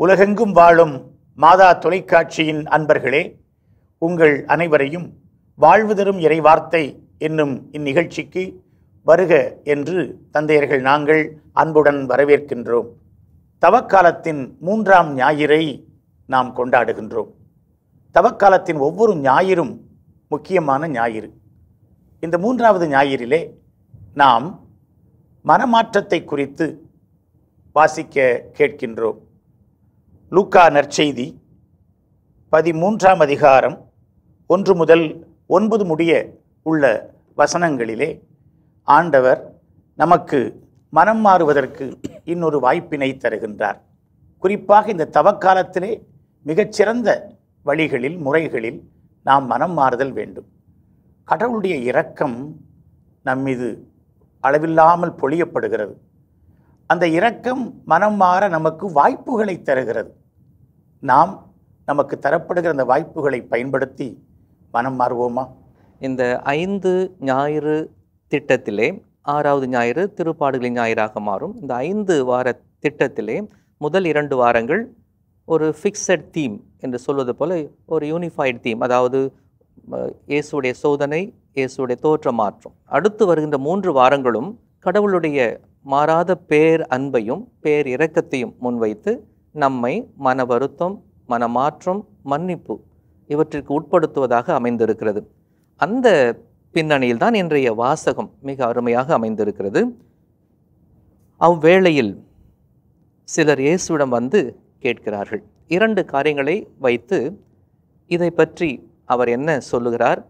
உலகெங்கும் வாழும் மாதா தொலைக்காட்சியின் அன்பர்களே, உங்கள் அனைவரையும் வாழ்வு தரும் இறைவார்த்தை என்னும் இந்நிகழ்ச்சிக்கு வருக என்று தந்தையர்கள் நாங்கள் அன்புடன் வரவேற்கின்றோம். தவக்காலத்தின் 3ஆம் ஞாயிறை நாம் கொண்டாடுகின்றோம். தவக்காலத்தின் ஒவ்வொரு ஞாயிறும் முக்கியமான ஞாயிறு. இந்த 3வது ஞாயிறிலே நாம் மனமாற்றத்தை குறித்து வாசிக்க கேட்கின்றோம். லூக்கா நற்செய்தி 13ஆம் அதிகாரம் 1 முதல் 9 முடிய உள்ள வசனங்களிலே ஆண்டவர் நமக்கு மனம் மாறுவதற்கு இன்னொரு வாய்ப்பினை தருகின்றார். குறிப்பாக இந்த தவக்காலத்திலே மிகச்சிறந்த வழிகளில் முறைகளில் நாம் மனம் மாறுதல் வேண்டும். கடவுளுடைய இரக்கம் நம்மீது அளவில்லாமல் பொழியப்படுகிறது. அந்த இரக்கம் மனம் மாற நமக்கு வாய்ப்புகளை தருகிறது. நாம் நமக்கு தரப்படுகிற அந்த வாய்ப்புகளை பயன்படுத்தி மனம் மாறுவோமா? இந்த 5 ஞாயிறு திட்டத்திலே 6வது ஞாயிறு திருப்பாடுகளின் ஞாயிறாக மாறும். இந்த 5 வார திட்டத்திலே முதல் 2 வாரங்கள் ஒரு ஃபிக்ஸட் தீம் என்று சொல்வது போல ஒரு யூனிஃபைடு தீம், அதாவது இயேசுடைய சோதனை, இயேசுடைய தோற்ற மாற்றம். அடுத்து வருகின்ற 3 வாரங்களும் கடவுளுடைய மாறாத பேர் அன்பையும் பேர் இரக்கத்தையும் முன்வைத்து நம்மை மன வருத்தம், மனமாற்றம், மன்னிப்பு இவற்றிற்கு உட்படுத்துவதாக அமைந்திருக்கிறது. அந்த பின்னணியில் தான் இன்றைய வாசகம் மிக அருமையாக அமைந்திருக்கிறது. அவ்வேளையில் சிலர் இயேசுவிடம் வந்து கேட்கிறார்கள். 2 காரியங்களை வைத்து இதை பற்றி அவர் என்ன சொல்லுகிறார்,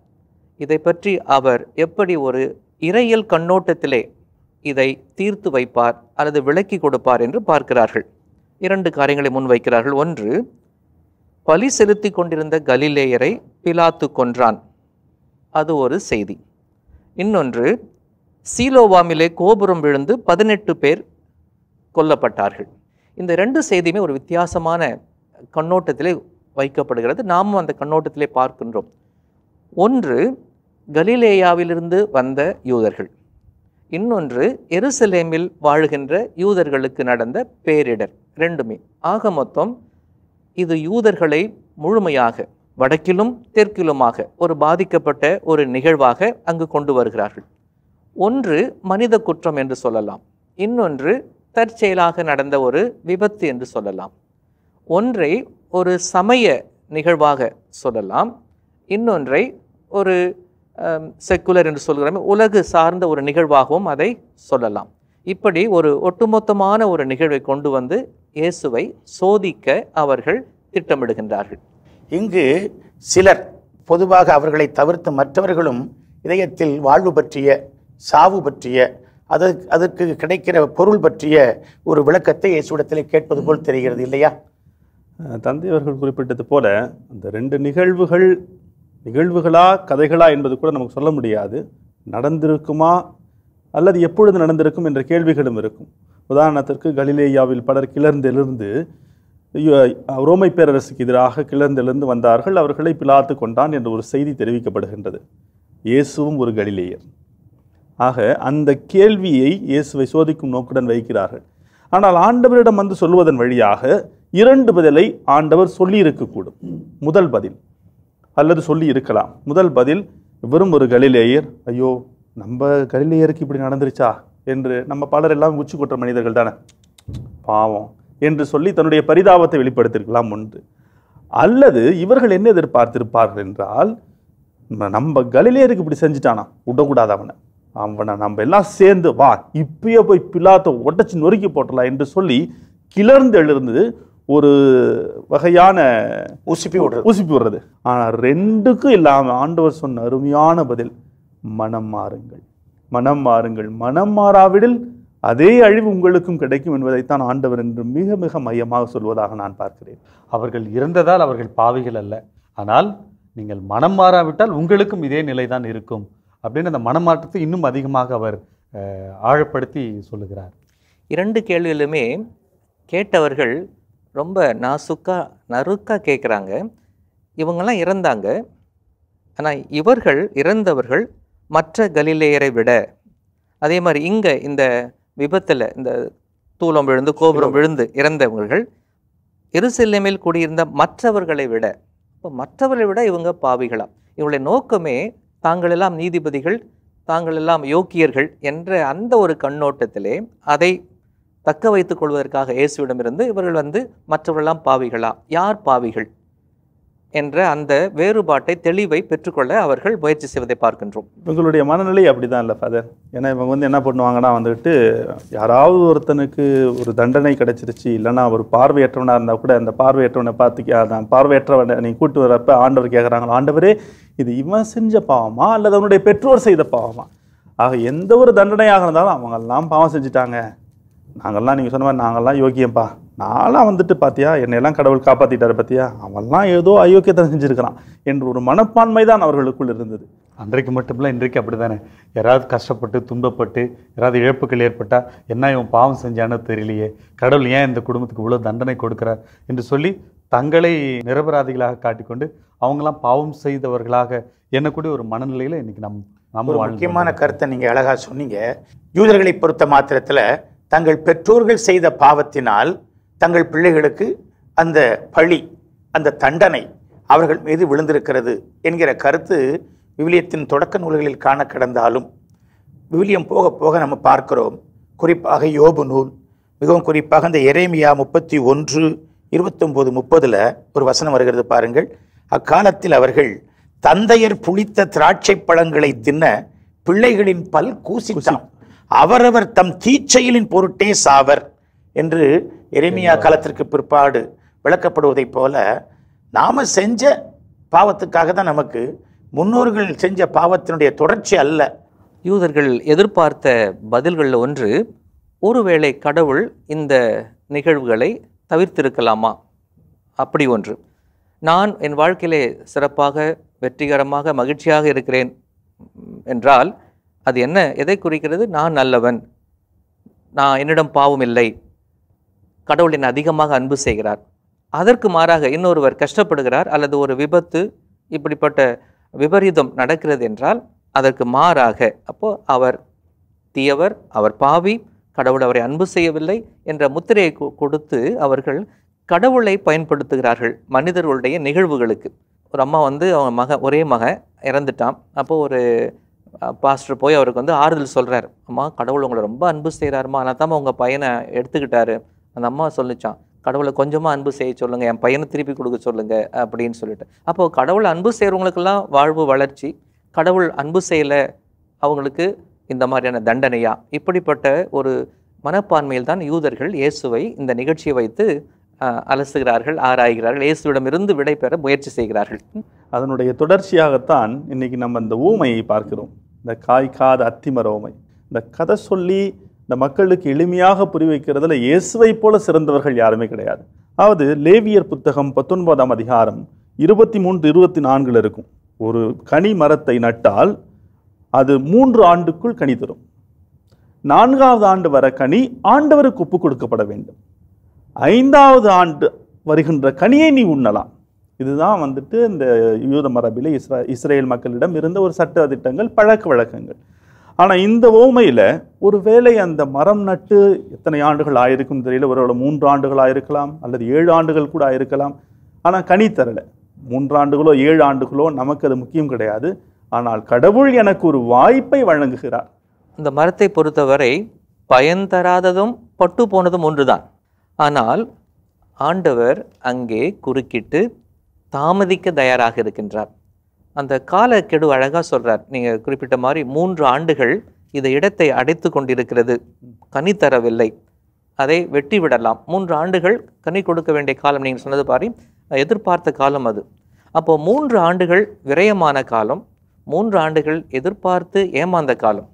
இதை பற்றி அவர் எப்படி ஒரு இறையியல் கண்ணோட்டத்திலே இதை தீர்த்து வைப்பார் அல்லது விளக்கி கொடுப்பார் என்று பார்க்கிறார்கள். 2 காரியங்களை முன்வைக்கிறார்கள். ஒன்று, பலி செலுத்தி கொண்டிருந்த கலிலேயரை பிலாத்து கொன்றான், அது ஒரு செய்தி. இன்னொன்று, சீலோவாமிலே கோபுரம் விழுந்து 18 பேர் கொல்லப்பட்டார்கள். இந்த 2 செய்தியுமே ஒரு வித்தியாசமான கண்ணோட்டத்திலே வைக்கப்படுகிறது. நாமும் அந்த கண்ணோட்டத்திலே பார்க்கின்றோம். ஒன்று, கலிலேயாவிலிருந்து வந்த யூதர்கள். இன்னொன்று, எருசலேமில் வாழுகின்ற யூதர்களுக்கு நடந்த பேரிடர். 2மே ஆக மொத்தம் இது யூதர்களை முழுமையாக வடக்கிலும் தெற்கிலுமாக ஒரு பாதிக்கப்பட்ட ஒரு நிகழ்வாக அங்கு கொண்டு வருகிறார்கள். ஒன்று மனித குற்றம் என்று சொல்லலாம், இன்னொன்று தற்செயலாக நடந்த ஒரு விபத்து என்று சொல்லலாம். ஒன்றை ஒரு சமய நிகழ்வாக சொல்லலாம், இன்னொன்றை ஒரு செக்குலர் என்று சொல்கிறோம், உலகு சார்ந்த ஒரு நிகழ்வாகவும் அதை சொல்லலாம். இப்படி ஒரு ஒட்டுமொத்தமான ஒரு நிகழ்வை கொண்டு வந்து இயேசுவை சோதிக்க அவர்கள் திட்டமிடுகின்றார்கள். இங்கு சிலர், பொதுவாக அவர்களை தவிர்த்து மற்றவர்களும் இதயத்தில் வாழ்வு பற்றிய, சாவு பற்றிய, அதற்கு கிடைக்கிற பொருள் பற்றிய ஒரு விளக்கத்தை இயேசுவிடத்திலே கேட்பது போல் தெரிகிறது இல்லையா? தந்தை அவர்கள் குறிப்பிட்டது போல அந்த 2 நிகழ்வுகளா கதைகளா என்பது கூட நமக்கு சொல்ல முடியாது. நடந்திருக்குமா அல்லது எப்பொழுது நடந்திருக்கும் என்ற கேள்விகளும் இருக்கும். உதாரணத்திற்கு கலிலேயாவில் பலர் கிளர்ந்தெழுந்து ரோமை பேரரசுக்கு எதிராக கிளர்ந்தெழுந்து வந்தார்கள். அவர்களை பிலாத்து கொண்டான் என்ற ஒரு செய்தி தெரிவிக்கப்படுகின்றது. இயேசுவும் ஒரு கலிலேயர். ஆக அந்த கேள்வியை இயேசுவை சோதிக்கும் நோக்குடன் வைக்கிறார்கள். ஆனால் ஆண்டவரிடம் வந்து சொல்வதன் வழியாக 2 பதிலை ஆண்டவர் சொல்லி இருக்கக்கூடும். முதல் பதில் அல்லது சொல்லி இருக்கலாம். முதல் பதில், வெறும் ஒரு கலிலேயர், ஐயோ நம்ம கலிலேயருக்கு இப்படி நடந்துருச்சா என்று நம்ம பலர் எல்லாம் உச்சி கொற்ற மனிதர்கள் தானே, பாவம் என்று சொல்லி தன்னுடைய பரிதாபத்தை வெளிப்படுத்தியிருக்கலாம் ஒன்று. அல்லது இவர்கள் என்ன எதிர்பார்த்திருப்பார்கள் என்றால், நம்ம கலிலேயருக்கு இப்படி செஞ்சுட்டானா, விடக்கூடாது அவனை நம்ம எல்லாம் சேர்ந்து வா இப்பயே போய் பிலாத்தை உடைச்சு நொறுக்கி போட்டலாம் என்று சொல்லி கிளர்ந்து எழுந்து ஒரு வகையான ஊசிப்பி விடுறது. ஆனால் 2க்கும் இல்லாமல் ஆண்டவர் சொன்ன அருமையான பதில், மனம் மாறுங்கள், மனம் மாறுங்கள், மனம் மாறாவிடில் அதே அழிவு உங்களுக்கும் கிடைக்கும் என்பதைத்தான் ஆண்டவர் என்று மிக மிக மையமாக சொல்வதாக நான் பார்க்கிறேன். அவர்கள் இறந்ததால் அவர்கள் பாவிகள் அல்ல, ஆனால் நீங்கள் மனம் மாறாவிட்டால் உங்களுக்கும் இதே நிலைதான் இருக்கும் அப்படின்னு அந்த மனமாற்றத்தை இன்னும் அதிகமாக அவர் ஆழப்படுத்தி சொல்லுகிறார். 2 கேள்விகளுமே கேட்டவர்கள் ரொம்ப நறுக்கா கேட்குறாங்க. இவங்கெல்லாம் இறந்தாங்க, ஆனால் இவர்கள் இறந்தவர்கள் மற்ற கலிலேயரை விட, அதே மாதிரி இங்கே இந்த விபத்தில் இந்த தூளம் விழுந்து கோபுரம் விழுந்து இறந்தவர்கள் எருசலேமில் குடியிருந்த மற்றவர்களை விட, இப்போ மற்றவர்களை விட இவங்க பாவிகளாம். இவங்களுடைய நோக்கமே தாங்களெல்லாம் நீதிபதிகள், தாங்களெல்லாம் யோக்கியர்கள் என்ற அந்த ஒரு கண்ணோட்டத்திலே அதை தக்க வைத்துக் கொள்வதற்காக இயேசுவிடமிருந்து இவர்கள் மற்றவர்களெல்லாம் பாவிகளா, யார் பாவிகள் என்ற அந்த வேறுபாட்டை, தெளிவை பெற்றுக்கொள்ள அவர்கள் முயற்சி செய்வதை பார்க்கின்றோம். இவங்களுடைய மனநிலை அப்படிதான் இல்லை ஃபாதர். ஏன்னா இவங்க என்ன பண்ணுவாங்கன்னா யாராவது ஒருத்தனுக்கு ஒரு தண்டனை கிடைச்சிருச்சு, இல்லைன்னா ஒரு பார்வையற்றவனாக இருந்தால் கூட அந்த பார்வையற்றவனை பார்த்து பார்வையற்றவனை நீ கூட்டு வரப்ப ஆண்டவர் கேட்குறாங்களா, ஆண்டவரே இது இவன் செஞ்ச பாவமா அல்லது அவனுடைய பெற்றோர் செய்த பாவமா? ஆக எந்த ஒரு தண்டனையாக இருந்தாலும் அவங்கெல்லாம் பாவம் செஞ்சுட்டாங்க, நாங்கள்லாம் நீங்கள் சொன்ன மாதிரி நாங்கள்லாம் யோக்கியம்பா, நான்லாம் பார்த்தியா என்னையெல்லாம் கடவுள் காப்பாற்றிட்டாரு பார்த்தியா, அவன்லாம் ஏதோ அயோக்கியத்தை செஞ்சுருக்கிறான் என்ற ஒரு மனப்பான்மை தான் அவர்களுக்குள் இருந்தது. அன்றைக்கு மட்டுமில்ல, இன்றைக்கு அப்படி தானே. யாராவது கஷ்டப்பட்டு துன்பப்பட்டு யாராவது இழப்புகள் ஏற்பட்டால் என்ன இவன் பாவம் செஞ்சானோ தெரியலையே, கடவுள் ஏன் இந்த குடும்பத்துக்கு இவ்வளோ தண்டனை கொடுக்குறார் என்று சொல்லி தங்களை நிரபராதிகளாக காட்டிக்கொண்டு அவங்களாம் பாவம் செய்தவர்களாக எண்ணக்கூடிய ஒரு மனநிலையில் இன்னைக்கு நம்ம முக்கியமான கருத்தை நீங்கள் அழகாக சொன்னீங்க. யூதர்களை பொறுத்த மாத்திரத்தில் தங்கள் பெற்றோர்கள் செய்த பாவத்தினால் தங்கள் பிள்ளைகளுக்கு அந்த பழி, அந்த தண்டனை அவர்கள் மீது விழுந்திருக்கிறது என்கிற கருத்து விவிலியத்தின் தொடக்க நூல்களில் காண கிடந்தாலும் விவிலியம் போக போக நம்ம பார்க்கிறோம். குறிப்பாக யோபு நூல், மிகவும் குறிப்பாக இந்த எரேமியா 31:29-30 ஒரு வசனம் வருகிறது பாருங்கள். அக்காலத்தில் அவர்கள் தந்தையர் புளித்த திராட்சை பழங்களை தின்ன பிள்ளைகளின் பல் கூசிட்டாம், அவரவர் தம் தீச்செயலின் பொருட்டே சாவர் என்று எரேமியா காலத்திற்கு பிற்பாடு விளக்கப்படுவதைப் போல நாம செஞ்ச பாவத்துக்காக தான் நமக்கு முன்னோர்கள் செஞ்ச பாவத்தினுடைய தொடர்ச்சி அல்ல. யூதர்கள் எதிர்பார்த்த பதில்களில் ஒன்று, ஒருவேளை கடவுள் இந்த நிகழ்வுகளை தவிர்த்திருக்கலாமா? அப்படி ஒன்று. நான் என் வாழ்க்கையிலே சிறப்பாக வெற்றிகரமாக மகிழ்ச்சியாக இருக்கிறேன் என்றால் அது என்ன, எதை குறிக்கிறது? நான் நல்லவன், நான் என்னிடம் பாவம் இல்லை, கடவுள் என்னை அதிகமாக அன்பு செய்கிறார். அதற்கு மாறாக இன்னொருவர் கஷ்டப்படுகிறார் அல்லது ஒரு விபத்து, இப்படிப்பட்ட விபரீதம் நடக்கிறது என்றால் அதற்கு மாறாக அப்போ அவர் தீயவர், அவர் பாவி, கடவுள் அவரை அன்பு செய்யவில்லை என்ற முத்திரையை கொடுத்து அவர்கள் கடவுளை பயன்படுத்துகிறார்கள் மனிதர்களுடைய நிகழ்வுகளுக்கு. ஒரு அம்மா அவங்க ஒரே மகன் இறந்துட்டான். அப்போது ஒரு பாஸ்டர் போய் அவருக்கு ஆறுதல் சொல்கிறார், அம்மா கடவுள் உங்களை ரொம்ப அன்பு செய்கிறாருமா, ஆனால் தான் உங்கள் பையனை எடுத்துக்கிட்டாரு. அந்த அம்மா சொல்லிச்சான், கடவுளை கொஞ்சமாக அன்பு செய்ய சொல்லுங்கள், என் பையனை திருப்பி கொடுக்க சொல்லுங்கள் அப்படின்னு சொல்லிட்டு. அப்போது கடவுள் அன்பு செய்கிறவங்களுக்கெல்லாம் வாழ்வு வளர்ச்சி, கடவுள் அன்பு செய்யலை அவங்களுக்கு இந்த மாதிரியான தண்டனையா? இப்படிப்பட்ட ஒரு மனப்பான்மையில் தான் யூதர்கள் இயேசுவை இந்த நிகழ்ச்சியை வைத்து அலசுகிறார்கள், ஆராய்கிறார்கள், இயேசுவிடமிருந்து விடை பெற முயற்சி செய்கிறார்கள். அதனுடைய தொடர்ச்சியாகத்தான் இன்னைக்கு நம்ம இந்த ஊமையை பார்க்கிறோம். இந்த காய்க்காத அத்திமர ஊமை. இந்த கதை சொல்லி இந்த மக்களுக்கு எளிமையாக புரி வைக்கிறதுல இயேசுவை போல சிறந்தவர்கள் யாருமே கிடையாது. அதாவது லேவியர் புத்தகம் 19ஆம் அதிகாரம் 23-24 இருக்கும். ஒரு கனி மரத்தை நட்டால் அது 3 ஆண்டுக்குள் கனி தரும். 4ஆவது ஆண்டு வர கனி ஆண்டவருக்கு ஒப்பு கொடுக்கப்பட வேண்டும். 5ஆவது ஆண்டு வருகின்ற கனியை நீ உண்ணலாம். இதுதான் இந்த யூத மரபிலே இஸ்ரேல் மக்களிடம் இருந்த ஒரு சட்ட திட்டங்கள், பழக்க வழக்கங்கள். ஆனால் இந்த ஓமையில் ஒருவேளை அந்த மரம் நட்டு எத்தனை ஆண்டுகள் ஆயிருக்கும் தெரியல, ஒருவேளை 3 ஆண்டுகள் ஆயிருக்கலாம் அல்லது 7 ஆண்டுகள் கூட ஆயிருக்கலாம். ஆனால் கனி தரலை. 3 ஆண்டுகளோ 7 ஆண்டுகளோ நமக்கு அது முக்கியம் கிடையாது. ஆனால் கடவுள் எனக்கு ஒரு வாய்ப்பை வழங்குகிறார். இந்த மரத்தை பொறுத்தவரை பயன் தராததும் பட்டு போனதும் ஒன்றுதான். ஆனால் ஆண்டவர் அங்கே குறுக்கிட்டு தாமதிக்க தயாராக இருக்கின்றார். அந்த காலக்கெடு அழகாக சொல்கிறார். நீங்கள் குறிப்பிட்ட மாதிரி 3 ஆண்டுகள் இந்த இடத்தை அடைத்து கொண்டிருக்கிறது, கனி தரவில்லை, அதை வெட்டி விடலாம். 3 ஆண்டுகள் கனி கொடுக்க வேண்டிய காலம், நீங்கள் சொன்னது பாரு, எதிர்பார்த்த காலம் அது. அப்போது 3 ஆண்டுகள் விரயமான காலம், 3 ஆண்டுகள் எதிர்பார்த்து ஏமாந்த காலம்.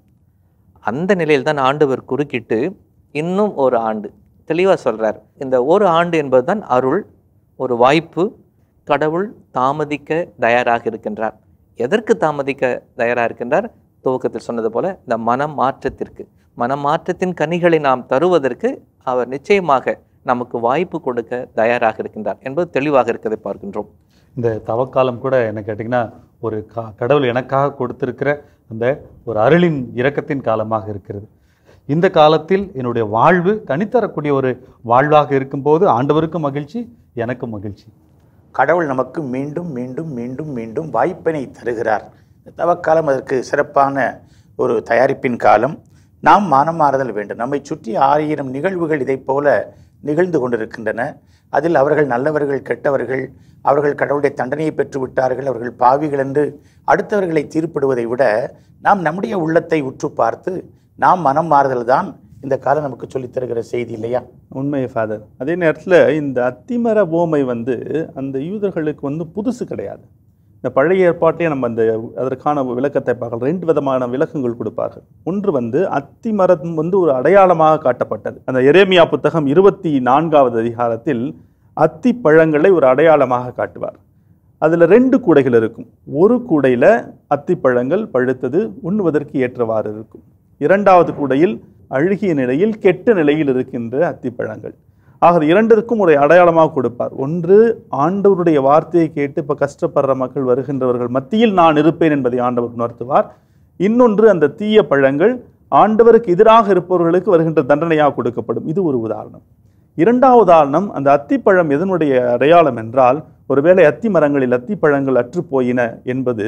அந்த நிலையில் தான் ஆண்டவர் குறுக்கிட்டு இன்னும் 1 ஆண்டு தெளிவாக சொல்கிறார். இந்த 1 ஆண்டு என்பது தான் அருள், ஒரு வாய்ப்பு. கடவுள் தாமதிக்க தயாராக இருக்கின்றார். எதற்கு தாமதிக்க தயாராக இருக்கின்றார்? துவக்கத்தில் சொன்னது போல இந்த மனம் மாற்றத்திற்கு. மனமாற்றத்தின் கனிகளை நாம் தருவதற்கு அவர் நிச்சயமாக நமக்கு வாய்ப்பு கொடுக்க தயாராக இருக்கின்றார் என்பது தெளிவாக இருக்கிறதை பார்க்கின்றோம். இந்த தவக்காலம் கூட என்ன கேட்டிங்கன்னா ஒரு கடவுள் எனக்காக கொடுத்திருக்கிற அந்த ஒரு அருளின் இரக்கத்தின் காலமாக இருக்கிறது. இந்த காலத்தில் என்னுடைய வாழ்வு கனித்தரக்கூடிய ஒரு வாழ்வாக இருக்கும்போது ஆண்டவருக்கும் மகிழ்ச்சி, எனக்கும் மகிழ்ச்சி. கடவுள் நமக்கு மீண்டும் மீண்டும் மீண்டும் மீண்டும் வாய்ப்பினை தருகிறார். தவக்காலம் அதற்கு சிறப்பான ஒரு தயாரிப்பின் காலம். நாம் மனம் மாறுதல் வேண்டும். நம்மை சுற்றி 1000 நிகழ்வுகள் இதை போல நிகழ்ந்து கொண்டிருக்கின்றன. அதில் அவர்கள் நல்லவர்கள், கெட்டவர்கள், அவர்கள் கடவுளுடைய தண்டனையை பெற்று விட்டார்கள், அவர்கள் பாவிகள் என்று அடுத்தவர்களை தீர்ப்பிடுவதை விட நாம் நம்முடைய உள்ளத்தை உற்று பார்த்து நாம் மனம் மாறுதல் தான் இந்த காலம் நமக்கு சொல்லித் தருகிற செய்தி இல்லையா? உண்மையை ஃபாதர். அதே நேரத்தில் இந்த அத்திமர ஓமை அந்த யூதர்களுக்கு புதுசு கிடையாது. இந்த பழைய ஏற்பாட்டையே நம்ம அதற்கான விளக்கத்தை பார்க்கலாம். 2 விதமான விளக்கங்கள் கொடுப்பார்கள். ஒன்று அத்திமரம் ஒரு அடையாளமாக காட்டப்பட்டது. அந்த எரேமியா புத்தகம் 24வது அதிகாரத்தில் அத்தி பழங்களை ஒரு அடையாளமாக காட்டுவார். அதில் 2 கூடைகள் இருக்கும். ஒரு கூடையில் அத்திப்பழங்கள் பழுத்தது, உண்ணுவதற்கு ஏற்றவாறு இருக்கும். 2வது கூடையில் அழுகிய நிலையில், கெட்ட நிலையில் இருக்கின்ற அத்திப்பழங்கள். ஆக 2க்கும் ஒரு அடையாளமாக கொடுப்பார். ஒன்று, ஆண்டவருடைய வார்த்தையை கேட்டு இப்போ கஷ்டப்படுற மக்கள் வருகின்றவர்கள் மத்தியில் நான் இருப்பேன் என்பதை ஆண்டவர் உணர்த்துவார். இன்னொன்று, அந்த தீய பழங்கள் ஆண்டவருக்கு எதிராக இருப்பவர்களுக்கு வருகின்ற தண்டனையாக கொடுக்கப்படும். இது ஒரு உதாரணம். 2வது உதாரணம், அந்த அத்திப்பழம் எதனுடைய அடையாளம் என்றால், ஒருவேளை அத்தி மரங்களில் அத்திப்பழங்கள் அற்றுப்போயின என்பது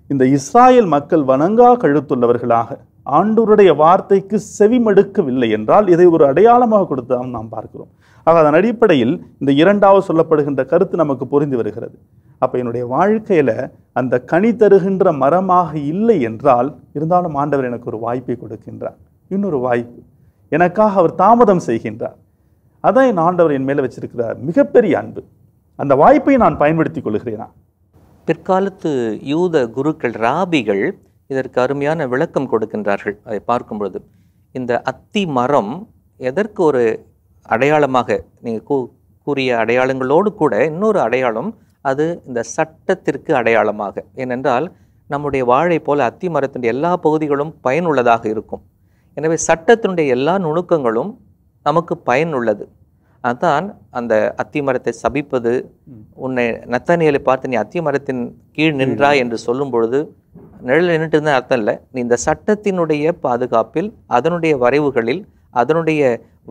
இந்த இஸ்ராயல் மக்கள் வணங்கா கழுத்துள்ளவர்களாக ஆண்டவருடைய வார்த்தைக்கு செவிமடுக்கவில்லை என்றால் இதை ஒரு அடையாளமாக கொடுத்தான் நாம் பார்க்கிறோம். ஆக அதன் அடிப்படையில் இந்த 2வது சொல்லப்படுகின்ற கருத்து நமக்கு புரிந்து வருகிறது. அப்போ என்னுடைய வாழ்க்கையில அந்த கனி தருகின்ற மரமாக இல்லை என்றால், இருந்தாலும் ஆண்டவர் எனக்கு ஒரு வாய்ப்பை கொடுக்கின்றார். இன்னொரு வாய்ப்பு எனக்காக அவர் தாமதம் செய்கின்றார். அதான் என் ஆண்டவர் என் மேல வச்சிருக்கிறார் மிகப்பெரிய அன்பு. அந்த வாய்ப்பை நான் பயன்படுத்திக் கொள்கிறேனா? பிற்காலத்து யூத குருக்கள், ராபிகள் இதற்கு அருமையான விளக்கம் கொடுக்கின்றார்கள். அதை பார்க்கும் பொழுது இந்த அத்தி மரம் எதற்கு ஒரு அடையாளமாக, நீங்கள் கூறிய அடையாளங்களோடு கூட இன்னொரு அடையாளம், அது இந்த சட்டத்திற்கு அடையாளமாக. ஏனென்றால் நம்முடைய வாழை போல அத்தி மரத்தினுடைய எல்லா பகுதிகளும் பயனுள்ளதாக இருக்கும். எனவே சட்டத்தினுடைய எல்லா நுணுக்கங்களும் நமக்கு பயனுள்ளது. அதுதான் அந்த அத்தி மரத்தை சபிப்பது. உன்னை நத்தானியலை பார்த்து நீ அத்தி மரத்தின் கீழ் நின்றாய் என்று சொல்லும் பொழுது நிழல் நின்றுட்டு தான் அர்த்தம் இல்லை. நீ இந்த சட்டத்தினுடைய பாதுகாப்பில், அதனுடைய வரைவுகளில், அதனுடைய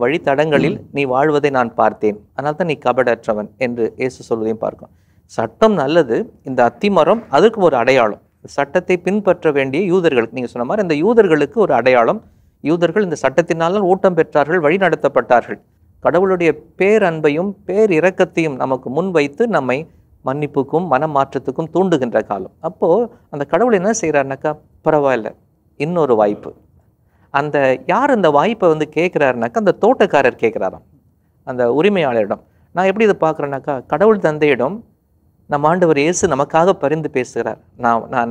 வழித்தடங்களில் நீ வாழ்வதை நான் பார்த்தேன், அதனால் தான் நீ கபடற்றவன் என்று இயேசு சொல்வதையும் பார்க்கும். சட்டம் நல்லது, இந்த அத்திமரம் அதுக்கு ஒரு அடையாளம். சட்டத்தை பின்பற்ற வேண்டிய யூதர்களுக்கு, நீங்கள் சொன்ன மாதிரி இந்த யூதர்களுக்கு ஒரு அடையாளம். யூதர்கள் இந்த சட்டத்தினால் ஊட்டம் பெற்றார்கள், வழி நடத்தப்பட்டார்கள். கடவுளுடைய பேரன்பையும் பேர் இரக்கத்தையும் நமக்கு முன்வைத்து நம்மை மன்னிப்புக்கும் மனமாற்றத்துக்கும் தூண்டுகின்ற காலம். அப்போது அந்த கடவுள் என்ன செய்கிறாருனாக்கா, பரவாயில்ல இன்னொரு வாய்ப்பு. அந்த யார் அந்த வாய்ப்பை கேட்குறாருனாக்கா, அந்த தோட்டக்காரர் கேட்குறாராம் அந்த உரிமையாளரிடம். நான் எப்படி இதை பார்க்குறேன்னாக்கா, கடவுள் தந்தையிடம் நம்ம ஆண்டவர் இயேசு நமக்காக பரிந்து பேசுகிறார்.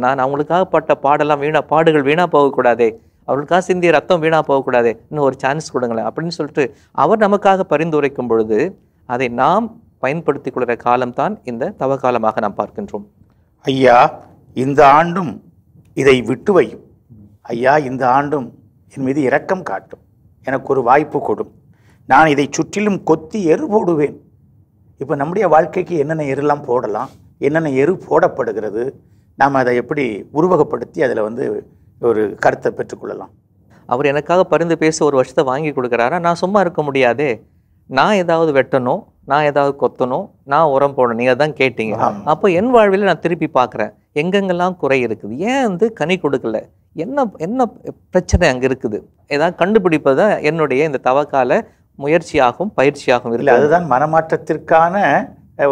நான் அவங்களுக்காக பட்ட பாடுகள் வீணாக போகக்கூடாதே, அவர்களுக்காக சிந்திய ரத்தம் வீணாக போகக்கூடாதே, இன்னும் ஒரு சான்ஸ் கொடுங்களேன் அப்படின்னு சொல்லிட்டு அவர் நமக்காக பரிந்துரைக்கும் பொழுது அதை நாம் பயன்படுத்திக் கொள்கிற காலம்தான் இந்த தவக்காலமாக நாம் பார்க்கின்றோம். ஐயா இந்த ஆண்டும் இதை விட்டு வையும், ஐயா இந்த ஆண்டும் என் மீது இரக்கம் காட்டும், எனக்கு ஒரு வாய்ப்பு கொடும், நான் இதை சுற்றிலும் கொத்தி எரு போடுவேன். இப்போ நம்முடைய வாழ்க்கைக்கு என்னென்ன எருலாம் போடலாம், என்னென்ன எரு போடப்படுகிறது, நாம் அதை எப்படி உருவகப்படுத்தி அதில் ஒரு கருத்தை பெற்றுக்கொள்ளலாம். அவர் எனக்காக பரிந்து பேச ஒரு வருஷத்தை வாங்கி கொடுக்குறாரா, நான் சும்மா இருக்க முடியாதே, நான் ஏதாவது வெட்டணும், நான் ஏதாவது கொத்தணும், நான் உரம் போடணும். நீங்கள் தான் கேட்டீங்க. அப்போ என் வாழ்வில் நான் திருப்பி பார்க்குறேன் எங்கெங்கெல்லாம் குறை இருக்குது, ஏன் கனி கொடுக்கல, என்ன பிரச்சனை அங்கே இருக்குது, ஏதாவது கண்டுபிடிப்பது தான் என்னுடைய இந்த தவக்கால முயற்சியாகவும் பயிற்சியாகவும் இல்லை. அதுதான் மனமாற்றத்திற்கான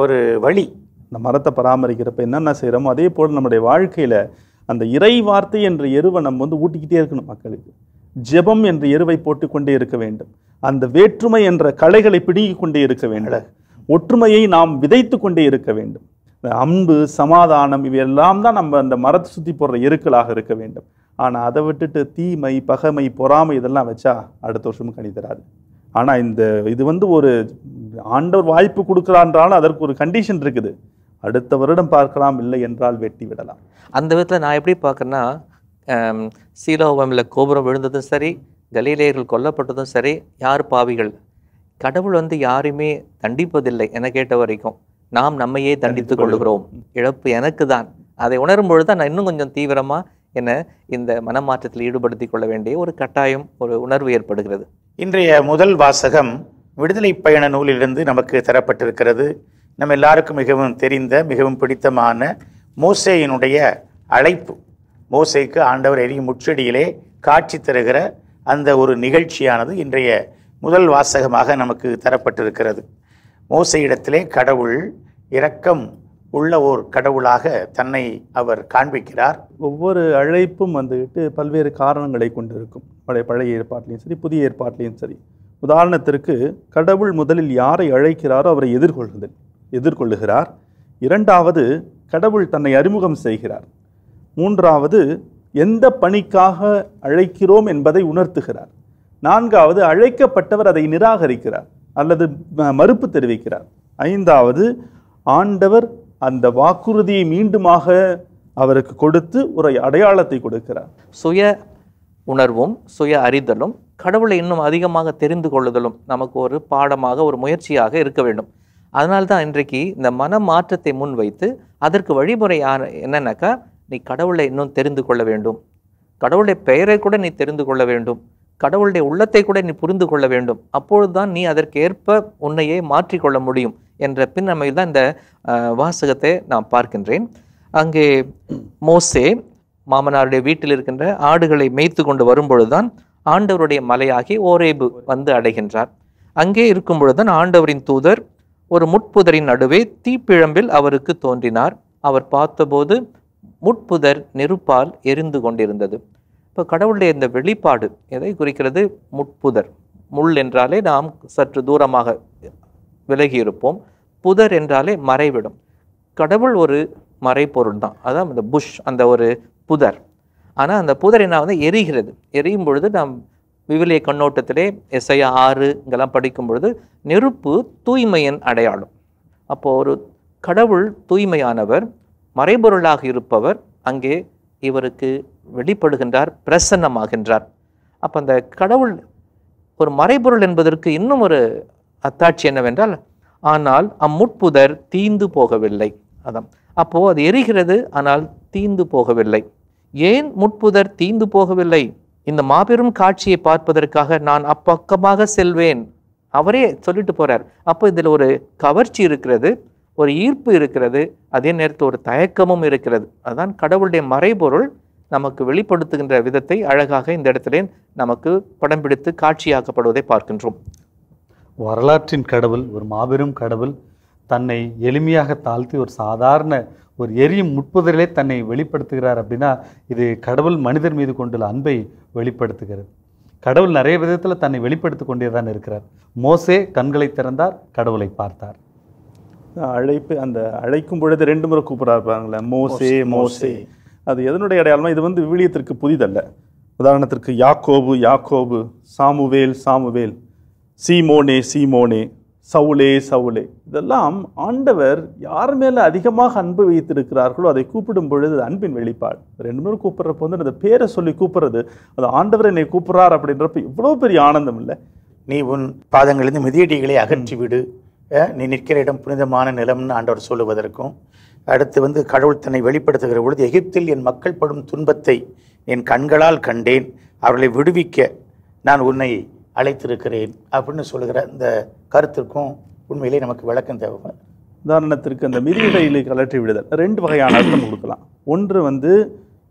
ஒரு வழி. இந்த மரத்தை பராமரிக்கிறப்ப என்னென்ன செய்கிறோமோ அதே போல் நம்முடைய வாழ்க்கையில் அந்த இறை வார்த்தை என்ற எருவை நம்ம ஊட்டிக்கிட்டே இருக்கணும். மக்களுக்கு ஜெபம் என்ற எருவை போட்டுக்கொண்டே இருக்க வேண்டும். அந்த வேற்றுமை என்ற களைகளை பிடுங்கிக் கொண்டே இருக்க வேண்டும். ஒற்றுமையை நாம் விதைத்து கொண்டே இருக்க வேண்டும். அன்பு, சமாதானம் இவையெல்லாம் தான் நம்ம அந்த மரத்தை சுற்றி போடுற எருக்களாக இருக்க வேண்டும். ஆனால் அதை விட்டுட்டு தீமை, பகைமை, பொறாமை இதெல்லாம் வச்சா அடுத்த வருஷமும் கனி தராது. ஆனால் இது ஒரு ஆண்டவர் வாய்ப்பு கொடுக்குறான்றாலும் அதற்கு ஒரு கண்டிஷன் இருக்குது. அடுத்த வருடம் பார்க்கலாம், இல்லை என்றால் வெட்டி விடலாம். அந்த விதத்தில் நான் எப்படி பார்க்குறேன்னா, சீலோவமில் கோபுரம் விழுந்ததும் சரி, கலிலேயர்கள் கொல்லப்பட்டதும் சரி, யார் பாவிகள்? கடவுள் வந்து யாரையுமே தண்டிப்பதில்லை என கேட்ட வரைக்கும். நாம் நம்மையே தண்டித்துக் கொள்கிறோம். இழப்பு எனக்கு தான். அதை உணரும் பொழுது தான் நான் இன்னும் கொஞ்சம் தீவிரமா என்ன இந்த மனமாற்றத்தில் ஈடுபடுத்திக் கொள்ள வேண்டிய ஒரு கட்டாயம், ஒரு உணர்வு ஏற்படுகிறது. இன்றைய முதல் வாசகம் விடுதலை பயண நூலிலிருந்து நமக்கு தரப்பட்டிருக்கிறது. நம்ம எல்லாருக்கும் மிகவும் தெரிந்த, மிகவும் பிடித்தமான மோசேயினுடைய அழைப்பு. மோசேக்கு ஆண்டவர் எரியும் முச்செடியிலே காட்சி தருகிற அந்த ஒரு நிகழ்ச்சியானது இன்றைய முதல் வாசகமாக நமக்கு தரப்பட்டிருக்கிறது. மோசேயிடத்திலே கடவுள் இரக்கம் உள்ள ஓர் கடவுளாக தன்னை அவர் காண்பிக்கிறார். ஒவ்வொரு அழைப்பும் வந்துட்டு பல்வேறு காரணங்களை கொண்டிருக்கும். பழைய ஏற்பாட்டிலையும் சரி, புதிய ஏற்பாட்டிலையும் சரி. உதாரணத்திற்கு, கடவுள் முதலில் யாரை அழைக்கிறாரோ அவரை எதிர்கொள்ளுகிறார். இரண்டாவது, கடவுள் தன்னை அறிமுகம் செய்கிறார். மூன்றாவது, எந்த பணிக்காக அழைக்கிறோம் என்பதை உணர்த்துகிறார். நான்காவது, அழைக்கப்பட்டவர் அதை நிராகரிக்கிறார் அல்லது மறுப்பு தெரிவிக்கிறார். ஐந்தாவது, ஆண்டவர் அந்த வாக்குறுதியை மீண்டுமாக அவருக்கு கொடுத்து ஒரு அடையாளத்தை கொடுக்கிறார். சுய உணர்வும் சுய அறிதலும் கடவுளை இன்னும் அதிகமாக தெரிந்து கொள்ளுதலும் நமக்கு ஒரு பாடமாக, ஒரு முயற்சியாக இருக்க வேண்டும். அதனால்தான் இன்றைக்கு இந்த மன மாற்றத்தை முன்வைத்து அதற்கு வழிமுறை என்னன்னாக்கா, நீ கடவுளை இன்னும் தெரிந்து கொள்ள வேண்டும், கடவுளுடைய பெயரை கூட நீ தெரிந்து கொள்ள வேண்டும், கடவுளுடைய உள்ளத்தை கூட நீ புரிந்து கொள்ள வேண்டும். அப்பொழுதுதான் நீ அதற்கேற்ப உன்னையே மாற்றிக்கொள்ள முடியும் என்ற பின்னமையில் தான் இந்த வாசகத்தை நான் பார்க்கின்றேன். அங்கே மோசே மாமனாருடைய வீட்டில் இருக்கின்ற ஆடுகளை மேய்த்து கொண்டு வரும்பொழுதுதான் ஆண்டவருடைய மலையாகி ஓரேபு வந்து அடைகின்றார். அங்கே இருக்கும் பொழுதுதான் ஆண்டவரின் தூதர் ஒரு முட்புதரின் நடுவே தீப்பிழம்பில் அவருக்கு தோன்றினார். அவர் பார்த்தபோது முட்புதர் நெருப்பால் எரிந்து கொண்டிருந்தது. இப்போ கடவுளுடைய இந்த வெளிப்பாடு எதை குறிக்கிறது? முட்புதர். முள் என்றாலே நாம் சற்று தூரமாக விலகி இருப்போம். புதர் என்றாலே மறைவிடும். கடவுள் ஒரு மறைப்பொருள் தான். அதான் இந்த புஷ், அந்த ஒரு புதர். ஆனால் அந்த புதர் என்ன வந்து எரிகிறது. எரியும் பொழுது நாம் விவிலிய கண்ணோட்டத்திலே எஸ்ஐயா 6 இங்கெல்லாம் படிக்கும் பொழுது நெருப்பு தூய்மையின் அடையாளம். அப்போது ஒரு கடவுள் தூய்மையானவர், மறைபொருளாக இருப்பவர் அங்கே இவருக்கு வெளிப்படுகின்றார், பிரசன்னமாகின்றார். அப்போ அந்த கடவுள் ஒரு மறைபொருள் என்பதற்கு இன்னும் ஒரு அத்தாட்சி என்னவென்றால், ஆனால் அம்முட்புதர் தீந்து போகவில்லை. அதான் அப்போது அது எரிகிறது, ஆனால் தீந்து போகவில்லை. ஏன் முட்புதர் தீந்து போகவில்லை? இந்த மாபெரும் காட்சியை பார்ப்பதற்காக நான் அப்பக்கமாக செல்வேன். அவரே சொல்லிட்டு போறார். அப்போ இதில் ஒரு கவர்ச்சி இருக்கிறது, ஒரு ஈர்ப்பு இருக்கிறது, அதே நேரத்தில் ஒரு தயக்கமும் இருக்கிறது. அதுதான் கடவுளுடைய மறைபொருள் நமக்கு வெளிப்படுத்துகின்ற விதத்தை அழகாக இந்த இடத்திலே நமக்கு படம் பிடித்து காட்சியாக்கப்படுவதை பார்க்கின்றோம். வரலாற்றின் கடவுள், ஒரு மாபெரும் கடவுள் தன்னை எளிமையாக தாழ்த்தி ஒரு சாதாரண ஒரு எரியும் முட்புதரிலே தன்னை வெளிப்படுத்துகிறார். அப்படின்னா இது கடவுள் மனிதர் மீது கொண்டுள்ள அன்பை வெளிப்படுத்துகிறது. கடவுள் நிறைய விதத்தில் தன்னை வெளிப்படுத்தி கொண்டே தான் இருக்கிறார். மோசே கண்களை திறந்தார், கடவுளை பார்த்தார். அழைப்பு, அந்த அழைக்கும் பொழுது 2 முறை கூப்பிட்றாருப்பாங்களே, மோசே மோசே. அது எதனுடைய அடையாளமா? இது வந்து விவிலியத்திற்கு புதிதல்ல. உதாரணத்திற்கு யாக்கோபு யாக்கோபு, சாமுவேல் சாமுவேல், சீமோனே சீமோனே, சவுலே சவுலே. இதெல்லாம் ஆண்டவர் யார் மேலே அதிகமாக அன்பு வைத்திருக்கிறார்களோ அதை கூப்பிடும் பொழுது அன்பின் வெளிப்பாடு. 2 முறை கூப்பிட்றப்ப வந்து அந்த பேரை சொல்லி கூப்பிட்றது, அது ஆண்டவர் என்னை கூப்பிட்றார் அப்படின்றப்ப இவ்வளோ பெரிய ஆனந்தம் இல்லை? நீ உன் பாதங்களிலிருந்து மிதியடிகளை அகற்றிவிடு, நீ நிற்கிற இடம் புனிதமான நிலம்னு ஆண்டவர் சொல்லுவதற்கும், அடுத்து வந்து கடவுள் தன்னை வெளிப்படுத்துகிற பொழுது, எகிப்தில் என் மக்கள் படும் துன்பத்தை என் கண்களால் கண்டேன், அவர்களை விடுவிக்க நான் உன்னை அழைத்திருக்கிறேன் அப்படின்னு சொல்லுகிற இந்த கருத்திற்கும் உண்மையிலே நமக்கு விளக்கம் தேவை. உதாரணத்திற்கு அந்த மிதியடிகளை கலற்றி விடுதல் 2 வகையான அர்த்தம் கொடுக்கலாம். ஒன்று வந்து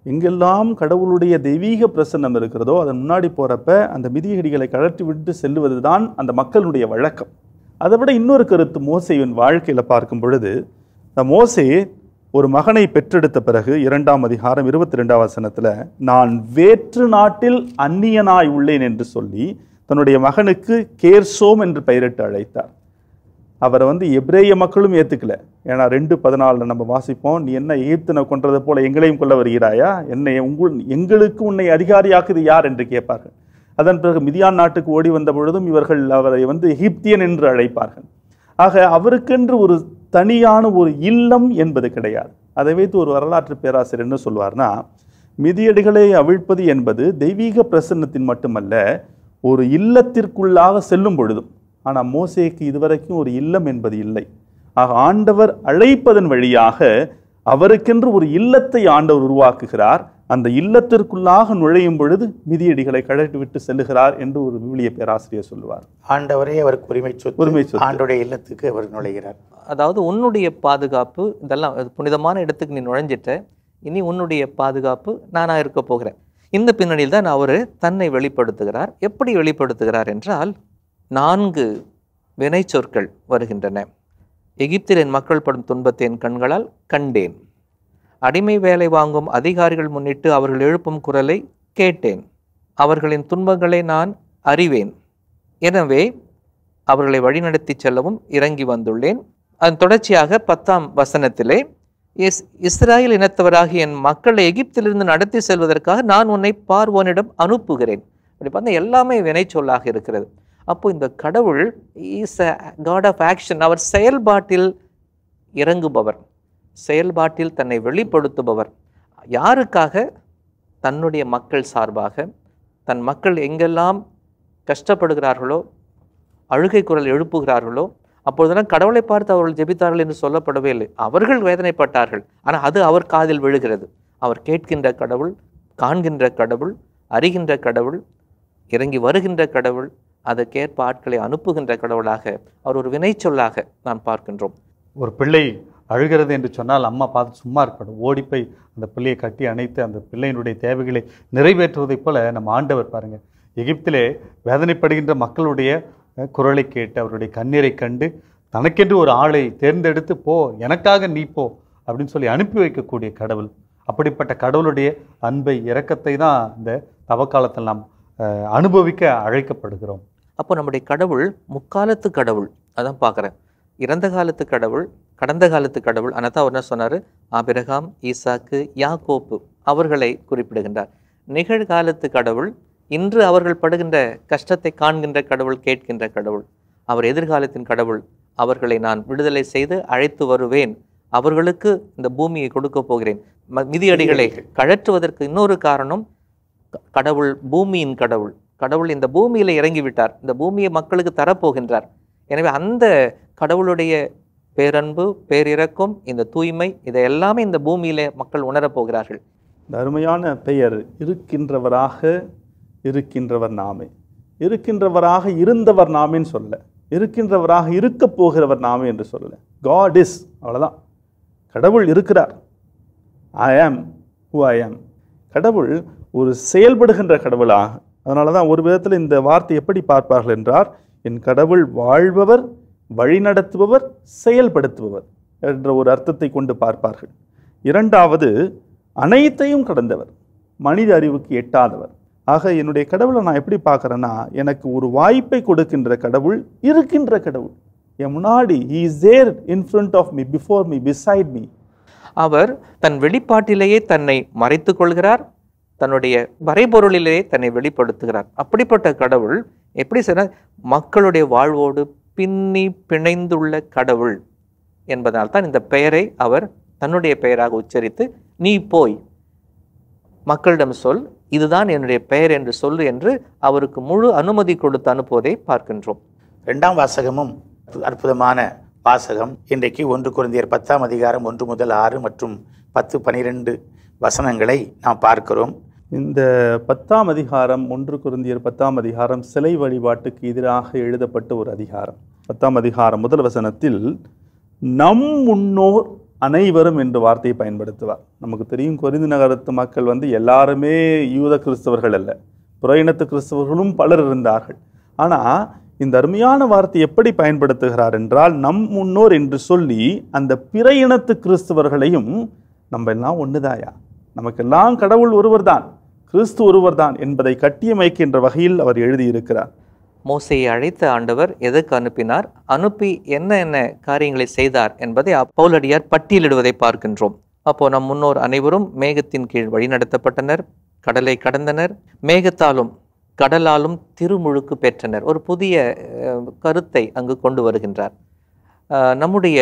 எங்கெல்லாம் கடவுளுடைய தெய்வீக பிரசன்னம் இருக்கிறதோ அதன் முன்னாடி போகிறப்ப அந்த மிதியடிகளை கலற்றி விட்டு செல்லுவது தான் அந்த மக்களுடைய வழக்கம். அதை விட இன்னொரு கருத்து மோசேயின் வாழ்க்கையில் பார்க்கும் பொழுது, இந்த மோசே ஒரு மகனை பெற்றெடுத்த பிறகு 2ஆம் அதிகாரம் 22ஆம் வசனத்தில், நான் வேற்று நாட்டில் அந்நியனாய் உள்ளேன் என்று சொல்லி தன்னுடைய மகனுக்கு கேர்சோம் என்று பெயரிட்டு அழைத்தார். அவரை வந்து எபிரேய மக்களும் ஏற்றுக்கல. ஏன்னா 2:14 நம்ம வாசிப்போம், நீ என்ன எகிப்தினை கொன்றது போல எங்களையும் கொள்ள வருகிறாயா, என்னை எங்களுக்கு உன்னை அதிகாரியாக்குது யார் என்று கேட்பார்கள். அதன் பிறகு மிதியான் நாட்டுக்கு ஓடி வந்த பொழுதும் இவர்கள் அவரை வந்து எகிப்தியன் என்று அழைப்பார்கள். ஆக அவருக்கென்று ஒரு தனியான ஒரு இல்லம் என்பது கிடையாது. அதை வைத்து ஒரு வரலாற்று பேராசிரியர் என்ன சொல்வார்னா, மிதியடிகளை அவிழ்ப்பது என்பது தெய்வீக பிரசன்னத்தின் மட்டுமல்ல, ஒரு இல்லத்திற்குள்ளாக செல்லும் பொழுதும், ஆனால் மோசேக்கு இதுவரைக்கும் ஒரு இல்லம் என்பது இல்லை. ஆக ஆண்டவர் அழைப்பதன் வழியாக அவருக்கென்று ஒரு இல்லத்தை ஆண்டவர் உருவாக்குகிறார். அந்த இல்லத்திற்குள்ளாக நுழையும் பொழுது மிதியடிகளை கழற்றிவிட்டு செல்லுகிறார் என்று ஒரு விவிலிய பேராசிரியர் சொல்லுவார். ஆண்டவரே அவருக்கு உரிமை சொத்து. ஆண்டவருடைய இல்லத்துக்கு அவர் நுழைகிறார். அதாவது உன்னுடைய பாதுகாப்பு, இதெல்லாம் புனிதமான இடத்துக்கு நீ நுழைஞ்சிட்ட, இனி உன்னுடைய பாதுகாப்பு நானா இருக்க போகிறேன். இந்த பின்னணியில் தான் அவர் தன்னை வெளிப்படுத்துகிறார். எப்படி வெளிப்படுத்துகிறார் என்றால் 4 வினை சொற்கள் வருகின்றன. எகிப்தில் என் மக்கள் படும் துன்பத்தை என் கண்களால் கண்டேன். அடிமை வேலை வாங்கும் அதிகாரிகள் முன்னிட்டு அவர்கள் எழுப்பும் குரலை கேட்டேன். அவர்களின் துன்பங்களை நான் அறிவேன். எனவே அவர்களை வழிநடத்தி செல்லவும் இறங்கி வந்துள்ளேன். அதன் தொடர்ச்சியாக 10ஆம் வசனத்திலே, இஸ்ராயேல் இனத்தவராகிய என் மக்களை எகிப்திலிருந்து நடத்தி செல்வதற்காக நான் உன்னை பார்வோனிடம் அனுப்புகிறேன். அப்படி பார்த்தா எல்லாமே வினை சொல்லாக இருக்கிறது. அப்போ இந்த கடவுள் is a god of action. அவர் செயல்பாட்டில் இறங்குபவர், செயல்பாட்டில் தன்னை வெளிப்படுத்துபவர். யாருக்காக? தன்னுடைய மக்கள் சார்பாக. தன் மக்கள் எங்கெல்லாம் கஷ்டப்படுகிறார்களோ, அழுகை குரல் எழுப்புகிறார்களோ, அப்பொழுதெல்லாம் கடவுளை பார்த்து அவர்கள் ஜெபித்தார்கள் என்று சொல்லப்படவே இல்லை. அவர்கள் வேதனைப்பட்டார்கள். ஆனால் அது அவர் காதில் விழுகிறது. அவர் கேட்கின்ற கடவுள், காண்கின்ற கடவுள், அறிகின்ற கடவுள், இறங்கி வருகின்ற கடவுள், அதற்கேற்ப ஆட்களை அனுப்புகின்ற கடவுளாக அவர் ஒரு வினை சொல்லாக நாம் பார்க்கின்றோம். ஒரு பிள்ளை அழுகிறது என்று சொன்னால் அம்மா பார்த்து சும்மா இருக்கணும். ஓடிப்போய் அந்த பிள்ளையை கட்டி அணைத்து அந்த பிள்ளையினுடைய தேவைகளை நிறைவேற்றுவதைப் போல நம்ம ஆண்டவர் பாருங்க, எகிப்திலே வேதனைப்படுகின்ற மக்களுடைய குரலை கேட்டு அவருடைய கண்ணீரை கண்டு தனக்கென்று ஒரு ஆளை தேர்ந்தெடுத்து போ, எனக்காக நீ போ அப்படின்னு சொல்லி அனுப்பி வைக்கக்கூடிய கடவுள். அப்படிப்பட்ட கடவுளுடைய அன்பை, இரக்கத்தை தான் இந்த தவக்காலத்தில் நாம் அனுபவிக்க அழைக்கப்படுகிறோம். அப்போ நம்முடைய கடவுள் முக்காலத்து கடவுள். அதான் பார்க்குறேன். இறந்த காலத்து கடவுள், கடந்த காலத்து கடவுள். ஆனால் தான் அவர் என்ன சொன்னார்? ஆபிரகாம், ஈசாக்கு, யாக்கோப்பு அவர்களை குறிப்பிடுகின்றார். நிகழ்காலத்து கடவுள், இன்று அவர்கள் படுகின்ற கஷ்டத்தை காண்கின்ற கடவுள், கேட்கின்ற கடவுள். அவர் எதிர்காலத்தின் கடவுள். அவர்களை நான் விடுதலை செய்து அழைத்து வருவேன், அவர்களுக்கு இந்த பூமியை கொடுக்க போகிறேன். மிதியடிகளை கழற்றுவதற்கு இன்னொரு காரணம், கடவுள் பூமியின் கடவுள். கடவுள் இந்த பூமியில இறங்கிவிட்டார், இந்த பூமியை மக்களுக்கு தரப்போகின்றார். எனவே அந்த கடவுளுடைய பேரன்பு, பேரிரக்கம், இந்த தூய்மை, இதை எல்லாமே இந்த பூமியில மக்கள் உணரப்போகிறார்கள். இந்த அருமையான பெயர், இருக்கின்றவராக இருக்கின்றவர் நாமே. இருக்கின்றவராக இருந்தவர் நாமேன்னு சொல்ல, இருக்கின்றவராக இருக்க போகிறவர் நாமே என்று சொல்லல. காட் இஸ், அவ்வளோதான். கடவுள் இருக்கிறார். ஐ ஆம் ஹூ ஐ ஆம். கடவுள் ஒரு செயல்படுகின்ற கடவுளாக. அதனால தான் ஒரு விதத்தில் இந்த வார்த்தை எப்படி பார்ப்பார்கள் என்றால், என் கடவுள் வாழ்பவர், வழிநடத்துபவர், செயல்படுத்துபவர் என்ற ஒரு அர்த்தத்தை கொண்டு பார்ப்பார்கள். இரண்டாவது, அனைத்தையும் கடந்தவர், மனித அறிவுக்கு எட்டாதவர். ஆக என்னுடைய கடவுளை நான் எப்படி பார்க்குறேன்னா, எனக்கு ஒரு வாய்ப்பை கொடுக்கின்ற கடவுள், இருக்கின்ற கடவுள் என் முன்னாடி. he is there in front of me, before me, beside me. அவர் தன் வெளிப்பாட்டிலேயே தன்னை மறைத்துக் கொள்கிறார், தன்னுடைய வரைபொருளிலேயே தன்னை வெளிப்படுத்துகிறார். அப்படிப்பட்ட கடவுள் எப்படி சொன்ன, மக்களுடைய வாழ்வோடு பின்னி பிணைந்துள்ள கடவுள் என்பதால் தான் இந்த பெயரை அவர் தன்னுடைய பெயராக உச்சரித்து, நீ போய் மக்களிடம் சொல், இதுதான் என்னுடைய பெயர் என்று சொல்லு என்று அவருக்கு முழு அனுமதி கொடுத்து அனுப்புவதை பார்க்கின்றோம். 2ஆம் வாசகமும் அற்புதமான வாசகம். இன்றைக்கு 1 கொரிந்தியர் 10ஆம் அதிகாரம் 1 முதல் 6 மற்றும் 10, 12 வசனங்களை நாம் பார்க்கிறோம். இந்த 10ஆம் அதிகாரம், 1 கொரிந்தியர் 10ஆம் அதிகாரம் சிலை வழிபாட்டுக்கு எதிராக எழுதப்பட்ட ஒரு அதிகாரம். 10ஆம் அதிகாரம் முதல் வசனத்தில் நம் முன்னோர் அனைவரும் என்ற வார்த்தையை பயன்படுத்துவார். நமக்கு தெரியும், கொரிந்து நகரத்து மக்கள் எல்லாருமே யூத கிறிஸ்தவர்கள் அல்ல, புற இனத்து கிறிஸ்தவர்களும் பலர் இருந்தார்கள். ஆனால் இந்த அருமையான வார்த்தை எப்படி பயன்படுத்துகிறார் என்றால், நம் முன்னோர் என்று சொல்லி அந்த பிற இனத்து கிறிஸ்தவர்களையும், நம்ம எல்லாம் ஒன்றுதாயா, நமக்கெல்லாம் கடவுள் ஒருவர் தான், கிறிஸ்து ஒருவர் தான் என்பதை கட்டியமைக்கின்ற வகையில் அவர் எழுதியிருக்கிறார். மோசையை அழைத்த ஆண்டவர் எதற்கு அனுப்பினார், அனுப்பி என்ன என்ன காரியங்களை செய்தார் என்பதை பவுலடியார் பட்டியலிடுவதை பார்க்கின்றோம். அப்போ நம் முன்னோர் அனைவரும் மேகத்தின் கீழ் வழிநடத்தப்பட்டனர், கடலை கடந்தனர், மேகத்தாலும் கடலாலும் திருமுழுக்கு பெற்றனர். ஒரு புதிய கருத்தை அங்கு கொண்டு வருகின்றார். நம்முடைய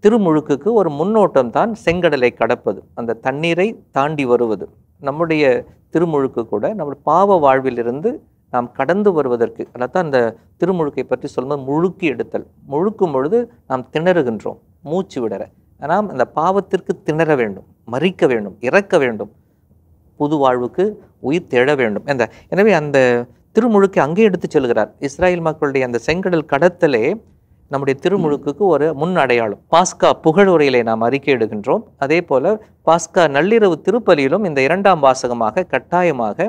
திருமுழுக்குக்கு ஒரு முன்னோட்டம் தான் செங்கடலை கடப்பது, அந்த தண்ணீரை தாண்டி வருவது. நம்முடைய திருமுழுக்கு கூட நம்ம பாவ வாழ்விலிருந்து நாம் கடந்து வருவதற்கு, அதான் அந்த திருமுழுக்கை பற்றி சொல்லும்போது முழுக்கி எடுத்தல். முழுக்கும் பொழுது நாம் திணறுகின்றோம், மூச்சு விடற. நாம் அந்த பாவத்திற்கு திணற வேண்டும், மறிக்க வேண்டும், இறக்க வேண்டும், புது வாழ்வுக்கு உயிர் தெழ வேண்டும். எனவே அந்த திருமுழுக்கை அங்கே எடுத்து செல்கிறார். இஸ்ராயல் மக்களுடைய அந்த செங்கடல் கடத்தலே நம்முடைய திருமுழுக்குக்கு ஒரு முன் அடையாளம். பாஸ்கா புகழுரையிலே நாம் அறிக்கை எடுக்கின்றோம். அதே போல பாஸ்கா நள்ளிரவு திருப்பலியிலும் இந்த 2ஆம் வாசகமாக கட்டாயமாக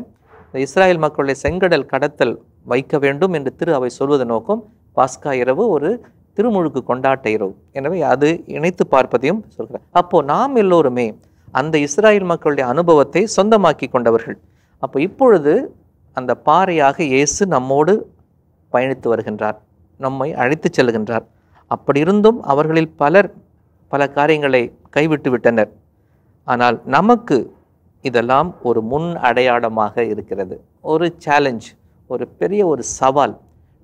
இஸ்ராயல் மக்களுடைய செங்கடல் கடத்தல் வைக்க வேண்டும் என்று திரு அவை சொல்வது நோக்கம். பாஸ்கா இரவு ஒரு திருமுழுக்கு கொண்டாட்ட இரவு. எனவே அது இணைத்து பார்ப்பதையும் சொல்கிறார். அப்போ நாம் எல்லோருமே அந்த இஸ்ராயல் மக்களுடைய அனுபவத்தை சொந்தமாக்கி கொண்டவர்கள். அப்போ இப்பொழுது அந்த பாறையாக இயேசு நம்மோடு பயணித்து வருகின்றார், நம்மை அழைத்து செல்கின்றார். அப்படி இருந்தும் அவர்களில் பலர் பல காரியங்களை கைவிட்டு விட்டனர். ஆனால் நமக்கு இதெல்லாம் ஒரு முன் அடையாளமாக இருக்கிறது, ஒரு சேலஞ்ச், ஒரு பெரிய ஒரு சவால்.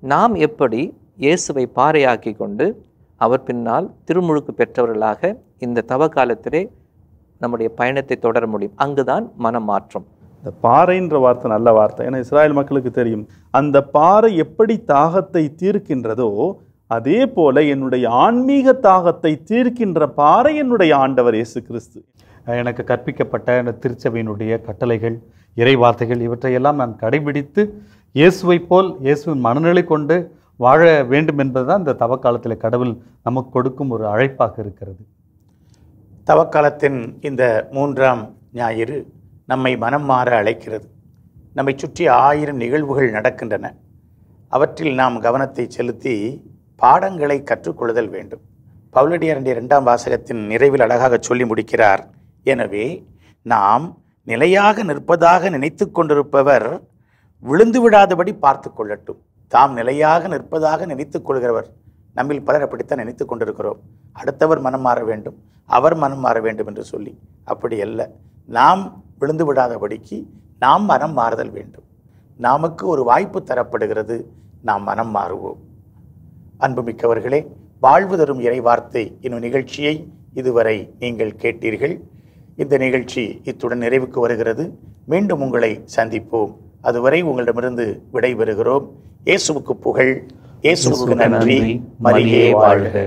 நாம் எப்படி இயேசுவை பாறையாக்கி கொண்டு அவர் பின்னால் திருமுழுக்கு பெற்றவர்களாக இந்த தவ காலத்திலே நம்முடைய பயணத்தை தொடர முடியும்? அங்குதான் மனம் மாற்றம். இந்த பாறைன்ற வார்த்தை நல்ல வார்த்தை. ஏன்னா இஸ்ராயல் மக்களுக்கு தெரியும் அந்த பாறை எப்படி தாகத்தை தீர்க்கின்றதோ அதே போல என்னுடைய ஆன்மீக தாகத்தை தீர்க்கின்ற பாறை என்னுடைய ஆண்டவர் இயேசு கிறிஸ்து. எனக்கு கற்பிக்கப்பட்ட இந்த திருச்சபையினுடைய கட்டளைகள், இறை வார்த்தைகள் இவற்றையெல்லாம் நான் கடைபிடித்து இயேசுவை போல் இயேசுவின் மனநிலை கொண்டு வாழ வேண்டும் என்பதுதான் இந்த தவக்காலத்தில் கடவுள் நமக்கு கொடுக்கும் ஒரு அழைப்பாக இருக்கிறது. தவக்காலத்தின் இந்த 3ஆம் ஞாயிறு நம்மை மனம் மாற அழைக்கிறது. நம்மை சுற்றி 1000 நிகழ்வுகள் நடக்கின்றன. அவற்றில் நாம் கவனத்தை செலுத்தி பாடங்களை கற்றுக்கொள்ளுதல் வேண்டும். பவுலடியாருடைய 2ஆம் வாசகத்தின் நிறைவில் அழகாக சொல்லி முடிக்கிறார். எனவே நாம் நிலையாக நிற்பதாக நினைத்து கொண்டிருப்பவர் விழுந்து விடாதபடி பார்த்து கொள்ளட்டும். தாம் நிலையாக நிற்பதாக நினைத்துக் கொள்கிறவர், நம்மில் பலர் அப்படித்தான் நினைத்து கொண்டிருக்கிறோம். அடுத்தவர் மனம் மாற வேண்டும், அவர் மனம் மாற வேண்டும் என்று சொல்லி. அப்படி அல்ல, நாம் விழுந்து விடாதபடிக்கு நாம் மனம் மாறுதல் வேண்டும். நமக்கு ஒரு வாய்ப்பு தரப்படுகிறது, நாம் மனம் மாறுவோம். அன்புமிக்கவர்களே, வாழ்வு தரும் இறை வார்த்தை என்னும் நிகழ்ச்சியை இதுவரை நீங்கள் கேட்டீர்கள். இந்த நிகழ்ச்சி இத்துடன் நிறைவுக்கு வருகிறது. மீண்டும் உங்களை சந்திப்போம். அதுவரை உங்களிடமிருந்து விடைபெறுகிறோம். இயேசுவுக்கு புகழ், இயேசுவுக்கு நன்றி, மரியே வாழ்க.